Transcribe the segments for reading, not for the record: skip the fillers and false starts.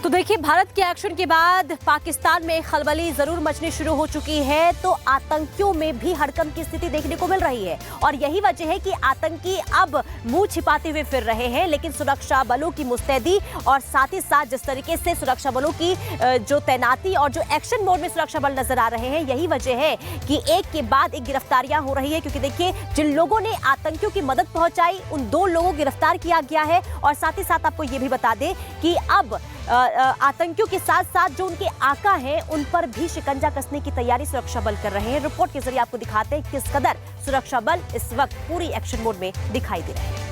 तो देखिए, भारत के एक्शन के बाद पाकिस्तान में खलबली जरूर मचनी शुरू हो चुकी है, तो आतंकियों में भी हड़कंप की स्थिति देखने को मिल रही है। और यही वजह है कि आतंकी अब मुंह छिपाते हुए फिर रहे हैं, लेकिन सुरक्षा बलों की मुस्तैदी और साथ ही साथ जिस तरीके से सुरक्षा बलों की जो तैनाती और जो एक्शन मोड में सुरक्षा बल नजर आ रहे हैं, यही वजह है कि एक के बाद एक गिरफ्तारियां हो रही है। क्योंकि देखिए, जिन लोगों ने आतंकियों की मदद पहुंचाई उन 2 लोगों को गिरफ्तार किया गया है। और साथ ही साथ आपको यह भी बता दें कि अब आतंकियों के साथ साथ जो उनके आका हैं उन पर भी शिकंजा कसने की तैयारी सुरक्षा बल कर रहे हैं। रिपोर्ट के जरिए आपको दिखाते हैं किस कदर सुरक्षा बल इस वक्त पूरी एक्शन मोड में दिखाई दे रहे हैं।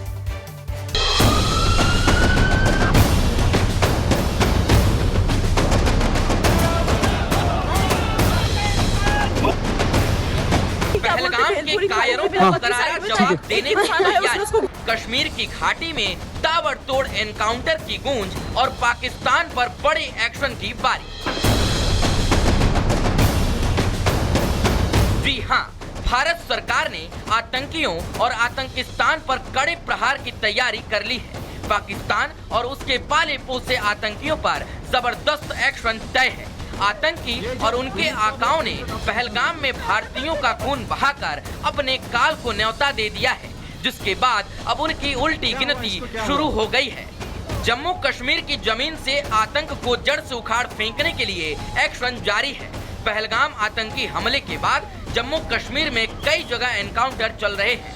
पहलगाम के कायरों को करारा जवाब देने की तैयारी। कश्मीर की घाटी में ताबड़तोड़ एनकाउंटर की गूंज और पाकिस्तान पर बड़े एक्शन की बारी। जी हां, भारत सरकार ने आतंकियों और आतंकिस्तान पर कड़े प्रहार की तैयारी कर ली है। पाकिस्तान और उसके पाले पोसे आतंकियों पर जबरदस्त एक्शन तय है। आतंकी और उनके आकाओं ने पहलगाम में भारतीयों का खून बहाकर अपने काल को न्योता दे दिया है, जिसके बाद अब उनकी उल्टी गिनती शुरू हो गई है। जम्मू कश्मीर की जमीन से आतंक को जड़ से उखाड़ फेंकने के लिए एक्शन जारी है। पहलगाम आतंकी हमले के बाद जम्मू कश्मीर में कई जगह एनकाउंटर चल रहे हैं।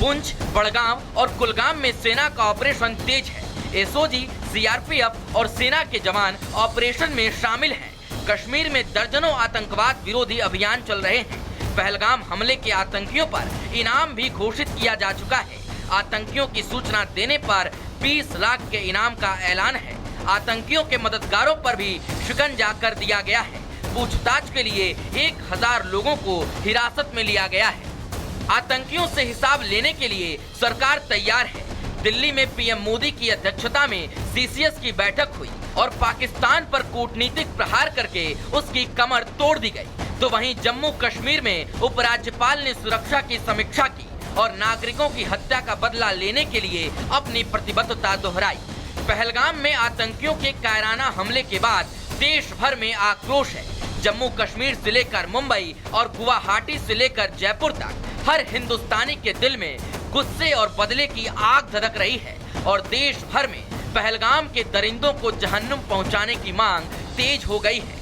पुंछ, बड़गाम और कुलगाम में सेना का ऑपरेशन तेज है। एसओजी, सीआरपीएफ और सेना के जवान ऑपरेशन में शामिल हैं। कश्मीर में दर्जनों आतंकवाद विरोधी अभियान चल रहे हैं। पहलगाम हमले के आतंकियों पर इनाम भी घोषित किया जा चुका है। आतंकियों की सूचना देने पर 20 लाख के इनाम का ऐलान है। आतंकियों के मददगारों पर भी शिकंजा कर दिया गया है। पूछताछ के लिए 1000 लोगों को हिरासत में लिया गया है। आतंकियों से हिसाब लेने के लिए सरकार तैयार है। दिल्ली में पीएम मोदी की अध्यक्षता में सीसीएस की बैठक हुई और पाकिस्तान पर कूटनीतिक प्रहार करके उसकी कमर तोड़ दी गई। तो वहीं जम्मू कश्मीर में उपराज्यपाल ने सुरक्षा की समीक्षा की और नागरिकों की हत्या का बदला लेने के लिए अपनी प्रतिबद्धता दोहराई। पहलगाम में आतंकियों के कायराना हमले के बाद देश भर में आक्रोश है। जम्मू कश्मीर से लेकर मुंबई और गुवाहाटी से लेकर जयपुर तक हर हिंदुस्तानी के दिल में गुस्से और बदले की आग धधक रही है। और देश भर में पहलगाम के दरिंदों को जहन्नुम पहुंचाने की मांग तेज हो गई है।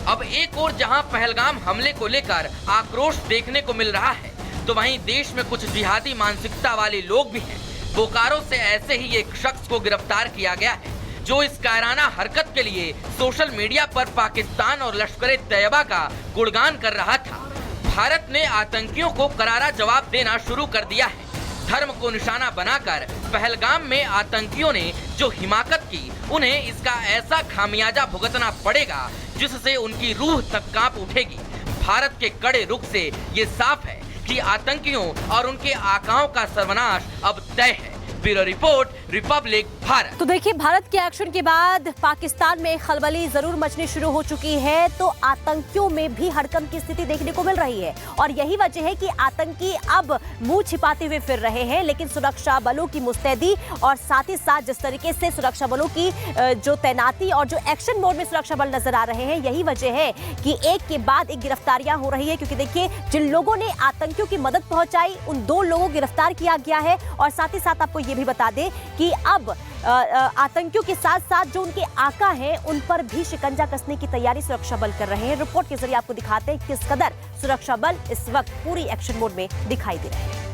अब एक ओर जहां पहलगाम हमले को लेकर आक्रोश देखने को मिल रहा है, तो वहीं देश में कुछ जिहादी मानसिकता वाले लोग भी हैं। बोकारो से ऐसे ही एक शख्स को गिरफ्तार किया गया है, जो इस कायराना हरकत के लिए सोशल मीडिया पर पाकिस्तान और लश्कर-ए-तैयबा का गुणगान कर रहा था। भारत ने आतंकियों को करारा जवाब देना शुरू कर दिया है। धर्म को निशाना बनाकर पहलगाम में आतंकियों ने जो हिमाकत की, उन्हें इसका ऐसा खामियाजा भुगतना पड़ेगा जिससे उनकी रूह तक कांप उठेगी। भारत के कड़े रुख से ये साफ है कि आतंकियों और उनके आकाओं का सर्वनाश अब तय है। Bureau report, Republic Bharat. तो देखिए, भारत के एक्शन के बाद पाकिस्तान में खलबली जरूर मचनी शुरू हो चुकी है, तो आतंकियों में भी हड़कंप की स्थिति देखने को मिल रही है। और यही वजह है कि आतंकी अब मुंह छिपाते हुए फिर रहे हैं, लेकिन सुरक्षा बलों की मुस्तैदी और साथ ही साथ जिस तरीके से सुरक्षा बलों की जो तैनाती और जो एक्शन मोड में सुरक्षा बल नजर आ रहे हैं, यही वजह है कि एक के बाद एक गिरफ्तारियां हो रही है। क्योंकि देखिए, जिन लोगों ने आतंकियों की मदद पहुंचाई उन 2 लोगों को गिरफ्तार किया गया है। और साथ ही साथ आपको ये भी बता दें कि अब आतंकियों के साथ साथ जो उनके आका हैं उन पर भी शिकंजा कसने की तैयारी सुरक्षा बल कर रहे हैं। रिपोर्ट के जरिए आपको दिखाते हैं किस कदर सुरक्षा बल इस वक्त पूरी एक्शन मोड में दिखाई दे रहे हैं।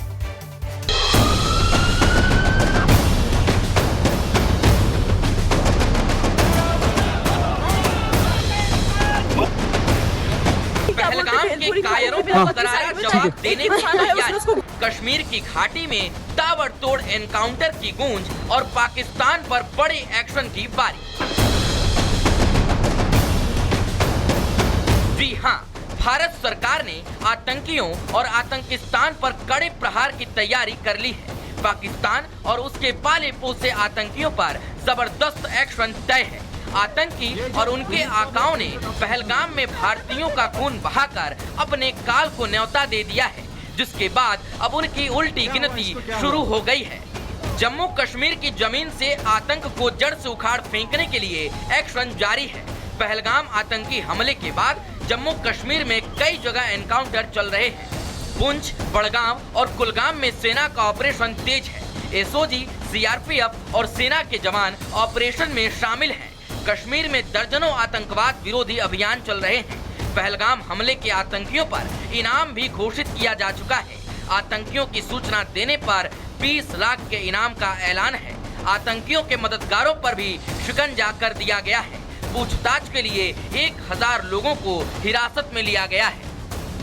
पहलगाम के कायरों को करारा जवाब देने की तैयारी। कश्मीर की घाटी में ताबड़तोड़ एनकाउंटर की गूंज और पाकिस्तान पर बड़े एक्शन की बारी। जी हां, भारत सरकार ने आतंकियों और आतंकिस्तान पर कड़े प्रहार की तैयारी कर ली है। पाकिस्तान और उसके पाले पोसे आतंकियों पर जबरदस्त एक्शन तय है। आतंकी और उनके आकाओं ने पहलगाम में भारतीयों का खून बहाकर अपने काल को न्योता दे दिया है, जिसके बाद अब उनकी उल्टी गिनती शुरू हो गई है। जम्मू कश्मीर की जमीन से आतंक को जड़ से उखाड़ फेंकने के लिए एक्शन जारी है। पहलगाम आतंकी हमले के बाद जम्मू कश्मीर में कई जगह एनकाउंटर चल रहे हैं। पुंछ, बड़गाम और कुलगाम में सेना का ऑपरेशन तेज है। एसओजी, सीआरपीएफ और सेना के जवान ऑपरेशन में शामिल हैं। कश्मीर में दर्जनों आतंकवाद विरोधी अभियान चल रहे हैं। पहलगाम हमले के आतंकियों पर इनाम भी घोषित किया जा चुका है। आतंकियों की सूचना देने पर 20 लाख के इनाम का ऐलान है। आतंकियों के मददगारों पर भी शिकंजा कर दिया गया है। पूछताछ के लिए 1000 लोगों को हिरासत में लिया गया है।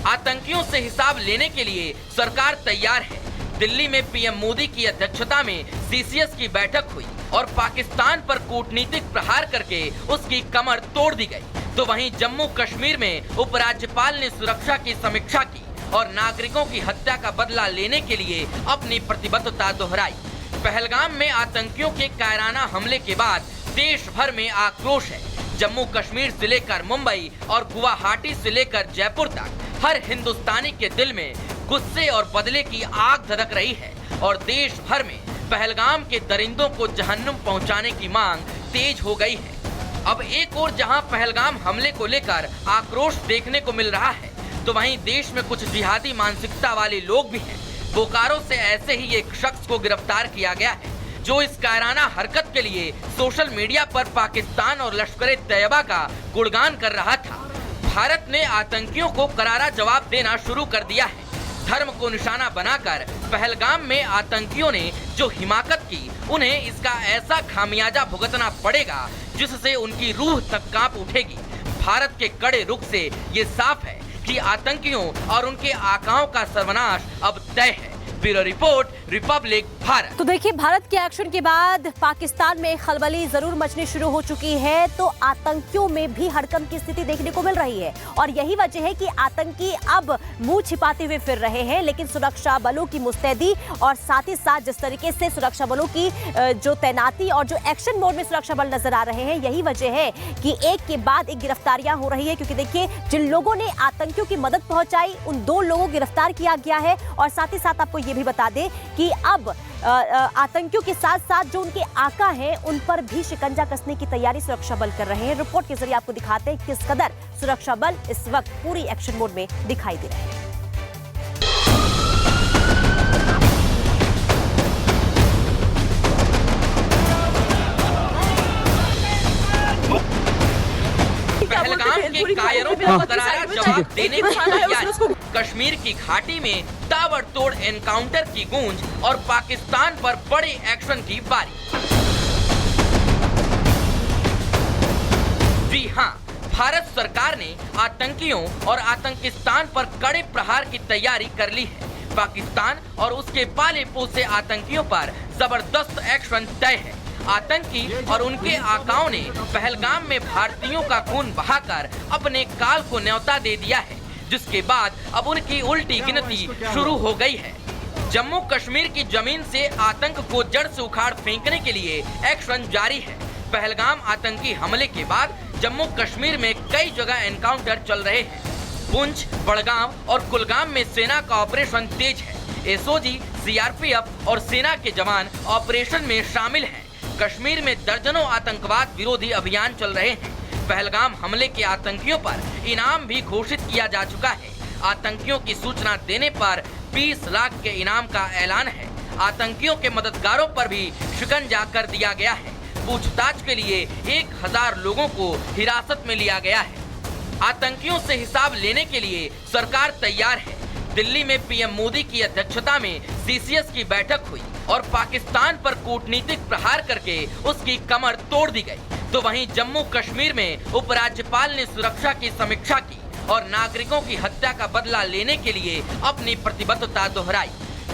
आतंकियों से हिसाब लेने के लिए सरकार तैयार है। दिल्ली में पीएम मोदी की अध्यक्षता में सीसीएस की बैठक हुई और पाकिस्तान पर कूटनीतिक प्रहार करके उसकी कमर तोड़ दी गई। तो वहीं जम्मू कश्मीर में उपराज्यपाल ने सुरक्षा की समीक्षा की और नागरिकों की हत्या का बदला लेने के लिए अपनी प्रतिबद्धता दोहराई। पहलगाम में आतंकियों के कायराना हमले के बाद देश भर में आक्रोश है। जम्मू कश्मीर से लेकर मुंबई और गुवाहाटी से लेकर जयपुर तक हर हिंदुस्तानी के दिल में गुस्से और बदले की आग धधक रही है और देश भर में पहलगाम के दरिंदों को जहन्नुम पहुंचाने की मांग तेज हो गई है। अब एक और जहां पहलगाम हमले को लेकर आक्रोश देखने को मिल रहा है, तो वहीं देश में कुछ जिहादी मानसिकता वाले लोग भी हैं। बोकारो से ऐसे ही एक शख्स को गिरफ्तार किया गया है जो इस कायराना हरकत के लिए सोशल मीडिया पर पाकिस्तान और लश्कर-ए-तैयबा का गुणगान कर रहा था। भारत ने आतंकियों को करारा जवाब देना शुरू कर दिया है। धर्म को निशाना बनाकर पहलगाम में आतंकियों ने जो हिमाकत की, उन्हें इसका ऐसा खामियाजा भुगतना पड़ेगा जिससे उनकी रूह तक कांप उठेगी। भारत के कड़े रुख से ये साफ है कि आतंकियों और उनके आकाओं का सर्वनाश अब तय है। Bureau report, Republic Bharat. तो देखिए, भारत के एक्शन के बाद पाकिस्तान में खलबली जरूर मचनी शुरू हो चुकी है, तो आतंकियों में भी हड़कंप की स्थिति देखने को मिल रही है और यही वजह है कि आतंकी अब मुंह छिपाते हुए फिर रहे हैं। लेकिन सुरक्षा बलों की मुस्तैदी और साथ ही साथ जिस तरीके से सुरक्षा बलों की जो तैनाती और जो एक्शन मोड में सुरक्षा बल नजर आ रहे हैं, यही वजह है कि एक के बाद एक गिरफ्तारियां हो रही है। क्योंकि देखिए, जिन लोगों ने आतंकियों की मदद पहुंचाई, उन 2 लोगों को गिरफ्तार किया गया है और साथ ही साथ आपको ये भी बता दें कि अब आतंकियों के साथ साथ जो उनके आका हैं, उन पर भी शिकंजा कसने की तैयारी सुरक्षा बल कर रहे हैं। रिपोर्ट के जरिए आपको दिखाते हैं किस कदर सुरक्षा बल इस वक्त पूरी एक्शन मोड में दिखाई दे रहे हैं। पहलगाम के कायरों को करारा जवाब देने की तैयारी। कश्मीर की घाटी में ताबड़तोड़ एनकाउंटर की गूंज और पाकिस्तान पर बड़े एक्शन की बारी। जी हां, भारत सरकार ने आतंकियों और आतंकिस्तान पर कड़े प्रहार की तैयारी कर ली है। पाकिस्तान और उसके पाले पोसे आतंकियों पर जबरदस्त एक्शन तय है। आतंकी और उनके आकाओं ने पहलगाम में भारतीयों का खून बहाकर अपने काल को न्योता दे दिया है, जिसके बाद अब उनकी उल्टी गिनती शुरू हो गई है। जम्मू कश्मीर की जमीन से आतंक को जड़ से उखाड़ फेंकने के लिए एक्शन जारी है। पहलगाम आतंकी हमले के बाद जम्मू कश्मीर में कई जगह एनकाउंटर चल रहे हैं। पुंछ, बड़गाम और कुलगाम में सेना का ऑपरेशन तेज है। एसओजी, सीआरपीएफ और सेना के जवान ऑपरेशन में शामिल हैं। कश्मीर में दर्जनों आतंकवाद विरोधी अभियान चल रहे हैं। पहलगाम हमले के आतंकियों पर इनाम भी घोषित किया जा चुका है। आतंकियों की सूचना देने पर 20 लाख के इनाम का ऐलान है। आतंकियों के मददगारों पर भी शिकंजा कर दिया गया है। पूछताछ के लिए 1000 लोगों को हिरासत में लिया गया है। आतंकियों से हिसाब लेने के लिए सरकार तैयार है। दिल्ली में पीएम मोदी की अध्यक्षता में सीसीएस की बैठक हुई और पाकिस्तान पर कूटनीतिक प्रहार करके उसकी कमर तोड़ दी गई। तो वहीं जम्मू कश्मीर में उपराज्यपाल ने सुरक्षा की समीक्षा की और नागरिकों की हत्या का बदला लेने के लिए अपनी प्रतिबद्धता दोहराई।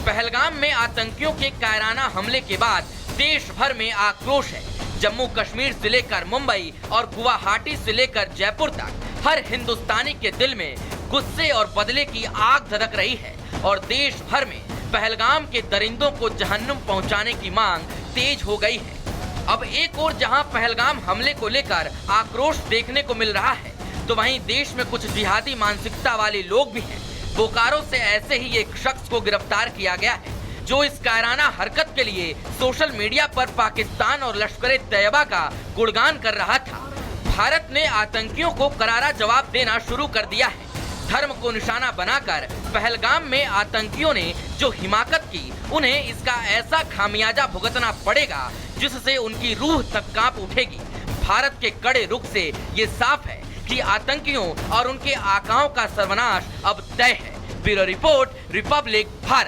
पहलगाम में आतंकियों के कायराना हमले के बाद देश भर में आक्रोश है। जम्मू कश्मीर से लेकर मुंबई और गुवाहाटी से लेकर जयपुर तक हर हिंदुस्तानी के दिल में गुस्से और बदले की आग धधक रही है और देश भर में पहलगाम के दरिंदों को जहन्नुम पहुंचाने की मांग तेज हो गई है। अब एक और जहां पहलगाम हमले को लेकर आक्रोश देखने को मिल रहा है, तो वहीं देश में कुछ जिहादी मानसिकता वाले लोग भी हैं। बोकारो से ऐसे ही एक शख्स को गिरफ्तार किया गया है जो इस कायराना हरकत के लिए सोशल मीडिया पर पाकिस्तान और लश्कर तैयबा का गुणगान कर रहा था। भारत ने आतंकियों को करारा जवाब देना शुरू कर दिया है। धर्म को निशाना बनाकर पहलगाम में आतंकियों ने जो हिमाकत की, उन्हें इसका ऐसा खामियाजा भुगतना पड़ेगा जिससे उनकी रूह तक कांप उठेगी। भारत के कड़े रुख से ये साफ है कि आतंकियों और उनके आकाओं का सर्वनाश अब तय है। Bureau report, Republic Bharat.